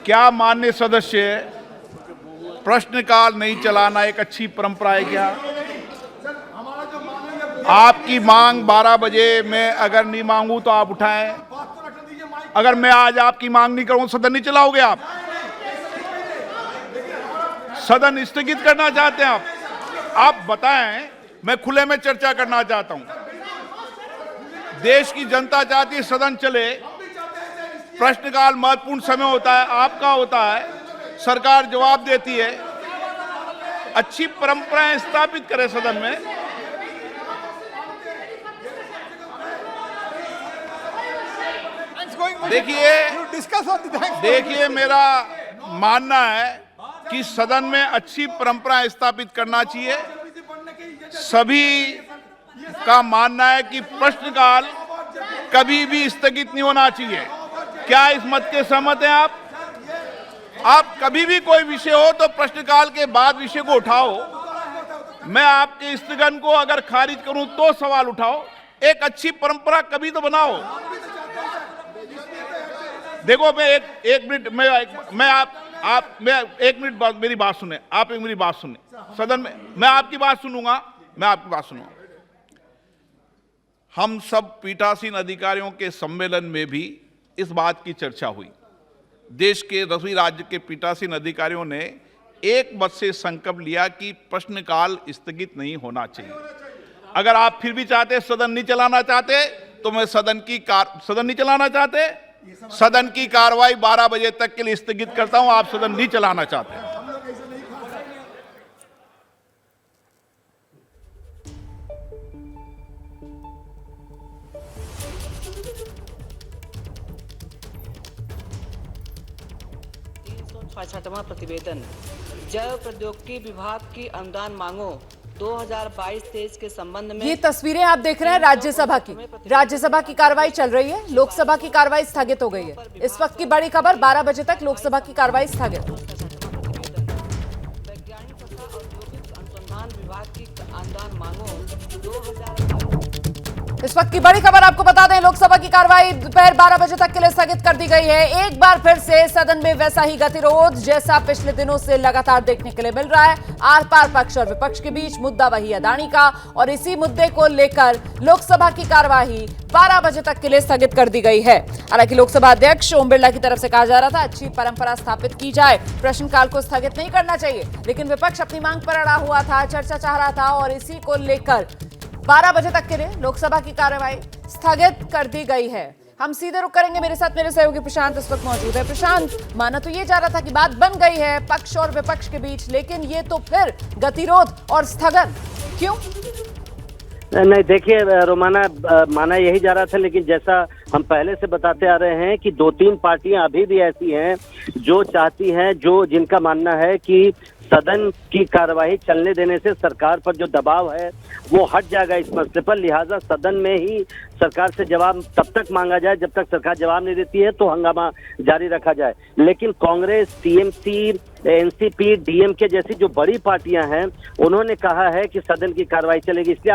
क्या माननीय सदस्य, प्रश्नकाल नहीं चलाना एक अच्छी परंपरा है क्या? आपकी मांग 12 बजे, मैं अगर नहीं मांगू तो आप उठाएं। अगर मैं आज आपकी मांग नहीं करूं सदन नहीं चलाओगे आप? सदन स्थगित करना चाहते हैं आप बताएं। मैं खुले में चर्चा करना चाहता हूं। देश की जनता चाहती है सदन चले। प्रश्नकाल महत्वपूर्ण समय होता है, आपका होता है, सरकार जवाब देती है। अच्छी परंपराएं स्थापित करें सदन में। देखिए मेरा मानना है कि सदन में अच्छी परंपराएं स्थापित करना चाहिए। सभी का मानना है कि प्रश्नकाल कभी भी स्थगित नहीं होना चाहिए। क्या इस मत के सहमत हैं आप? कभी भी कोई विषय हो तो प्रश्नकाल के बाद विषय को उठाओ। मैं आपके स्थगन को अगर खारिज करूं तो सवाल उठाओ। एक अच्छी परंपरा कभी तो बनाओ। देखो मैं एक मिनट मैं एक मिनट मेरी बात सुने। आप एक मेरी बात सुने सदन में। मैं आपकी बात सुनूंगा। हम सब पीठासीन अधिकारियों के सम्मेलन में भी इस बात की चर्चा हुई। देश के 10वीं राज्य के पीठासीन अधिकारियों ने एक मत से संकल्प लिया कि प्रश्नकाल स्थगित नहीं होना चाहिए। अगर आप फिर भी चाहते सदन नहीं चलाना चाहते तो मैं सदन नहीं चलाना चाहते, सदन की कार्रवाई 12 बजे तक के लिए स्थगित करता हूं। आप सदन नहीं चलाना चाहते। छठवां प्रतिवेदन जैव प्रौद्योगिकी विभाग की अनुदान मांगों 2022-23 के संबंध में। ये तस्वीरें आप देख रहे हैं राज्यसभा की कार्रवाई चल रही है। लोकसभा की कार्रवाई स्थगित हो गई है। इस वक्त की बड़ी खबर, 12 बजे तक लोकसभा की कार्रवाई स्थगित। वैज्ञानिक तथा औद्योगिक अनुसंधान विभाग की अनुदान मांगों 2022। इस वक्त की बड़ी खबर आपको बता दें, लोकसभा की कार्रवाई दोपहर 12 बजे तक के लिए स्थगित कर दी गई है। एक बार फिर से सदन में वैसा ही गतिरोध जैसा पिछले दिनों से लगातार देखने के लिए मिल रहा है। आर पार पक्ष और विपक्ष के बीच मुद्दा वही अदानी का, और इसी मुद्दे को लेकर लोकसभा की कार्यवाही 12 बजे तक के लिए स्थगित कर दी गई है। हालांकि लोकसभा अध्यक्ष ओम बिरला की तरफ से कहा जा रहा था अच्छी परंपरा स्थापित की जाए, प्रश्नकाल को स्थगित नहीं करना चाहिए, लेकिन विपक्ष अपनी मांग पर अड़ा हुआ था, चर्चा चाह रहा था, और इसी को लेकर 12 बजे तक के लिए लोकसभा की कार्यवाही स्थगित कर दी गई है। हम सीधे रुक करेंगे। मेरे साथ मेरे सहयोगी प्रशांत इस वक्त मौजूद है। प्रशांत, माना तो ये जा रहा था कि बात बन गई है पक्ष और विपक्ष के बीच, लेकिन ये तो फिर गतिरोध और स्थगन क्यों? नहीं, देखिए रोमाना, माना यही जा रहा था, लेकिन जैसा हम पहले से बताते आ रहे हैं कि 2-3 पार्टियां अभी भी ऐसी हैं जो चाहती हैं, जिनका मानना है कि सदन की कार्यवाही चलने देने से सरकार पर जो दबाव है वो हट जाएगा इस मसले पर। लिहाजा सदन में ही सरकार से जवाब तब तक मांगा जाए जब तक सरकार जवाब नहीं देती है, तो हंगामा जारी रखा जाए। लेकिन कांग्रेस, टीएमसी, एनसीपी, डीएमके जैसी जो बड़ी पार्टियां हैं उन्होंने कहा है कि सदन की कार्रवाई चलेगी। इसलिए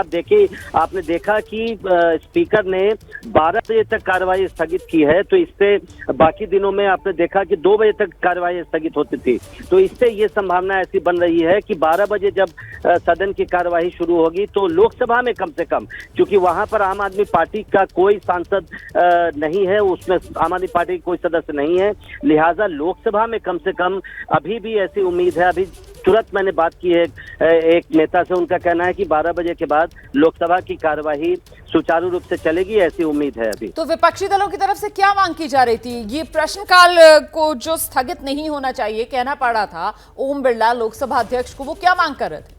आपने देखा कि स्पीकर ने 12 बजे तक कार्रवाई स्थगित की है, तो इससे बाकी दिनों में आपने देखा कि 2 बजे तक कार्रवाई स्थगित होती थी। तो इससे ये संभावना ऐसी बन रही है कि 12 बजे जब सदन की कार्यवाही शुरू होगी तो लोकसभा में कम से कम, क्योंकि वहां पर आम आदमी पार्टी का कोई सांसद नहीं है, उसमें आम आदमी पार्टी का कोई सदस्य नहीं है, लिहाजा लोकसभा में कम से कम अभी भी ऐसी उम्मीद है। अभी तुरंत मैंने बात की है एक नेता से, उनका कहना है कि 12 बजे के बाद लोकसभा की कार्यवाही सुचारू रूप से चलेगी, ऐसी उम्मीद है अभी। तो विपक्षी दलों की तरफ से क्या मांग की जा रही थी? ये प्रश्नकाल को जो स्थगित नहीं होना चाहिए कहना पड़ रहा था ओम बिरला लोकसभा अध्यक्ष को, वो क्या मांग कर रहे थे?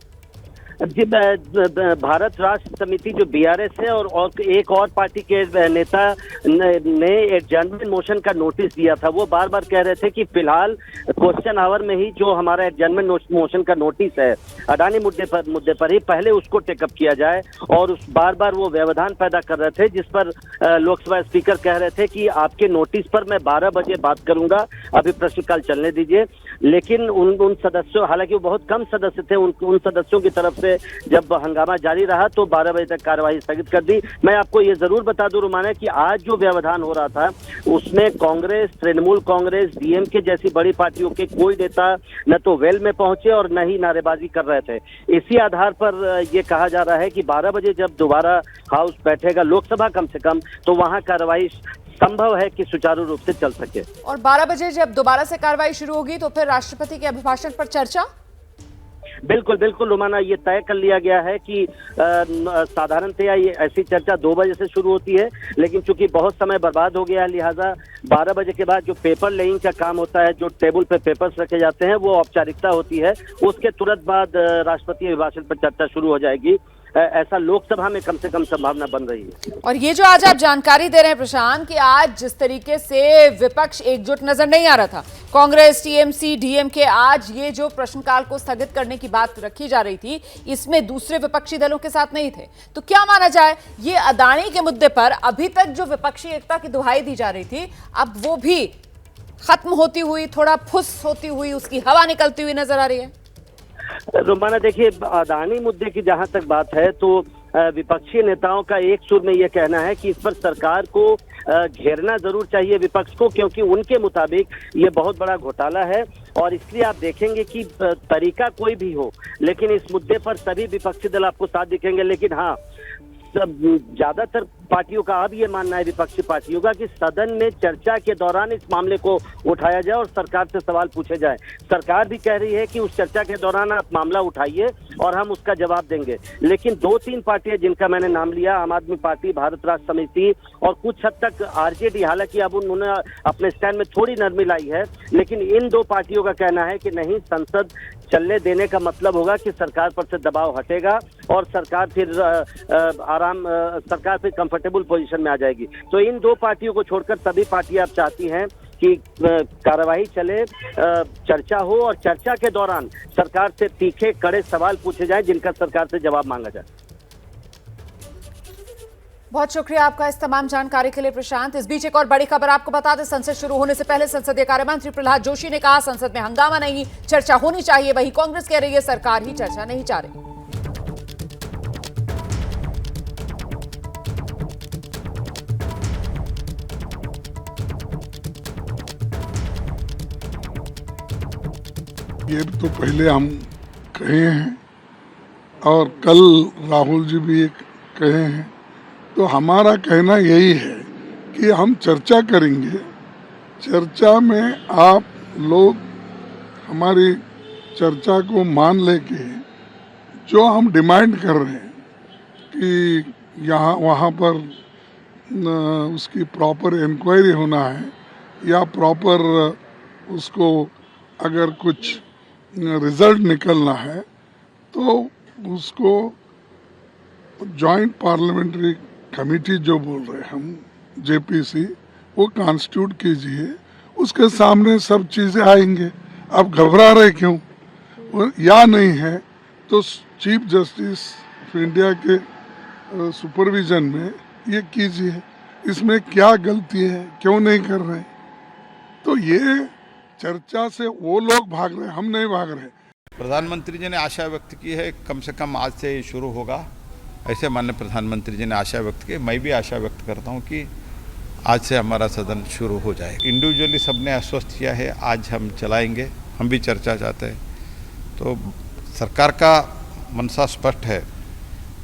जी, भारत राष्ट्र समिति जो बीआरएस है और एक और पार्टी के नेता ने एडजर्नमेंट मोशन का नोटिस दिया था। वो बार बार कह रहे थे कि फिलहाल क्वेश्चन आवर में ही जो हमारा एडजर्नमेंट मोशन का नोटिस है अडानी मुद्दे पर ही पहले उसको टेकअप किया जाए, और उस बार बार वो व्यवधान पैदा कर रहे थे, जिस पर लोकसभा स्पीकर कह रहे थे कि आपके नोटिस पर मैं 12 बजे बात करूंगा, अभी प्रश्नकाल चलने दीजिए। लेकिन उन सदस्यों, हालांकि वो बहुत कम सदस्य थे, उन सदस्यों की तरफ से से जब हंगामा जारी रहा तो 12 बजे तक कार्यवाही स्थगित कर दी। मैं आपको ये जरूर बता दूं रुमाना कि आज जो व्यवधान हो रहा था उसमें कांग्रेस, तृणमूल कांग्रेस, डीएमके जैसी बड़ी पार्टियों के कोई नेता न तो वेल में पहुंचे और न ही नारेबाजी कर रहे थे। इसी आधार पर ये कहा जा रहा है कि 12 बजे जब दोबारा हाउस बैठेगा लोकसभा कम से कम, तो वहां कार्रवाई संभव है कि सुचारू रूप से चल सके। और 12 बजे जब दोबारा से कार्रवाई शुरू होगी तो फिर राष्ट्रपति के अभिभाषण पर चर्चा? बिल्कुल बिल्कुल रुमाना, ये तय कर लिया गया है कि साधारणतया ये ऐसी चर्चा 2 बजे से शुरू होती है, लेकिन चूंकि बहुत समय बर्बाद हो गया है लिहाजा 12 बजे के बाद जो पेपर लेइंग का काम होता है, जो टेबल पे पेपर्स रखे जाते हैं, वो औपचारिकता होती है। उसके तुरंत बाद राष्ट्रपति अभिभाषण पर चर्चा शुरू हो जाएगी। ऐसा लोकसभा में कम से कम संभावना बन रही है। और ये जो आज आप जानकारी दे रहे हैं प्रशांत कि आज जिस तरीके से विपक्ष एकजुट नजर नहीं आ रहा था, कांग्रेस, टीएमसी, डीएमके, आज ये जो प्रश्नकाल को स्थगित करने की बात रखी जा रही थी, इसमें दूसरे विपक्षी दलों के साथ नहीं थे। तो क्या माना जाए, ये अदानी के मुद्दे पर अभी तक जो विपक्षी एकता की दुहाई दी जा रही थी, अब वो भी खत्म होती हुई, थोड़ा फुस होती हुई, उसकी हवा निकलती हुई नजर आ रही है? रुमाना देखिए, अदानी मुद्दे की जहां तक बात है तो विपक्षी नेताओं का एक सुर में यह कहना है कि इस पर सरकार को घेरना जरूर चाहिए विपक्ष को, क्योंकि उनके मुताबिक ये बहुत बड़ा घोटाला है। और इसलिए आप देखेंगे कि तरीका कोई भी हो, लेकिन इस मुद्दे पर सभी विपक्षी दल आपको साथ दिखेंगे। लेकिन हाँ, ज्यादातर पार्टियों का अब ये मानना है, विपक्षी पार्टियों का, कि सदन में चर्चा के दौरान इस मामले को उठाया जाए और सरकार से सवाल पूछे जाए। सरकार भी कह रही है कि उस चर्चा के दौरान आप मामला उठाइए और हम उसका जवाब देंगे। लेकिन 2-3 पार्टियां जिनका मैंने नाम लिया, आम आदमी पार्टी, भारत राष्ट्र समिति और कुछ हद तक आरजेडी, हालांकि अब उन्होंने अपने स्टैंड में थोड़ी नरमी लाई है, लेकिन इन 2 पार्टियों का कहना है कि नहीं, संसद चलने देने का मतलब होगा कि सरकार पर से दबाव हटेगा और सरकार फिर कंफर्टेबल पोजीशन में आ जाएगी। तो इन 2 पार्टियों को छोड़कर सभी पार्टियां अब चाहती हैं कि कार्यवाही चले, चर्चा हो और चर्चा के दौरान सरकार से तीखे कड़े सवाल पूछे जाएं जिनका सरकार से जवाब मांगा जाए। बहुत शुक्रिया आपका इस तमाम जानकारी के लिए प्रशांत। इस बीच एक और बड़ी खबर आपको बता दें, संसद शुरू होने से पहले संसदीय कार्य मंत्री प्रहलाद जोशी ने कहा, संसद में हंगामा नहीं, चर्चा होनी चाहिए। वहीं कांग्रेस कह रही है सरकार ही चर्चा नहीं चाह रही। ये तो पहले हम कहे हैं और कल राहुल जी भी कहे हैं, तो हमारा कहना यही है कि हम चर्चा करेंगे। चर्चा में आप लोग हमारी चर्चा को मान लेके जो हम डिमांड कर रहे हैं कि यहाँ वहाँ पर उसकी प्रॉपर इंक्वायरी होना है या प्रॉपर उसको अगर कुछ रिजल्ट निकलना है तो उसको जॉइंट पार्लियामेंट्री कमेटी जो बोल रहे हैं हम, जेपीसी, वो कॉन्स्टिट्यूट कीजिए, उसके सामने सब चीज़ें आएंगे। आप घबरा रहे क्यों? या नहीं है तो चीफ जस्टिस ऑफ इंडिया के सुपरविजन में ये कीजिए। इसमें क्या गलती है, क्यों नहीं कर रहे? तो ये चर्चा से वो लोग भाग रहे हैं, हम नहीं भाग रहे। प्रधानमंत्री जी ने आशा व्यक्त की है कम से कम आज से ये शुरू होगा, ऐसे माननीय प्रधानमंत्री जी ने आशा व्यक्त की। मैं भी आशा व्यक्त करता हूँ कि आज से हमारा सदन शुरू हो जाए। इंडिविजुअली सबने आश्वस्त किया है आज हम चलाएंगे, हम भी चर्चा चाहते हैं। तो सरकार का मनसा स्पष्ट है,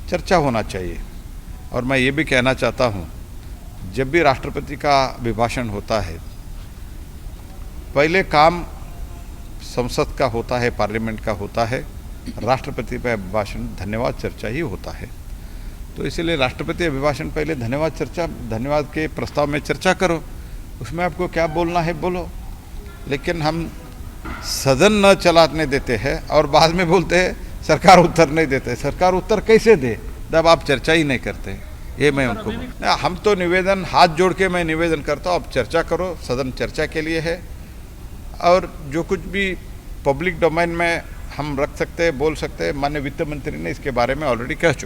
चर्चा होना चाहिए। और मैं ये भी कहना चाहता हूँ, जब भी राष्ट्रपति का अभिभाषण होता है, पहले काम संसद का होता है, पार्लियामेंट का होता है, राष्ट्रपति पर अभिभाषण धन्यवाद चर्चा ही होता है। तो इसलिए राष्ट्रपति अभिभाषण पहले धन्यवाद के प्रस्ताव में चर्चा करो, उसमें आपको क्या बोलना है बोलो। लेकिन हम सदन न चलाने देते हैं और बाद में बोलते हैं सरकार उत्तर नहीं देते। सरकार उत्तर कैसे दे जब आप चर्चा ही नहीं करते? ये मैं उनको हम तो निवेदन, हाथ जोड़ के मैं निवेदन करता हूँ, अब चर्चा करो, सदन चर्चा के लिए है। और जो कुछ भी पब्लिक डोमेन में हम रख सकते हैं, बोल सकते हैं, माननीय वित्त मंत्री ने इसके बारे में ऑलरेडी कह चुके।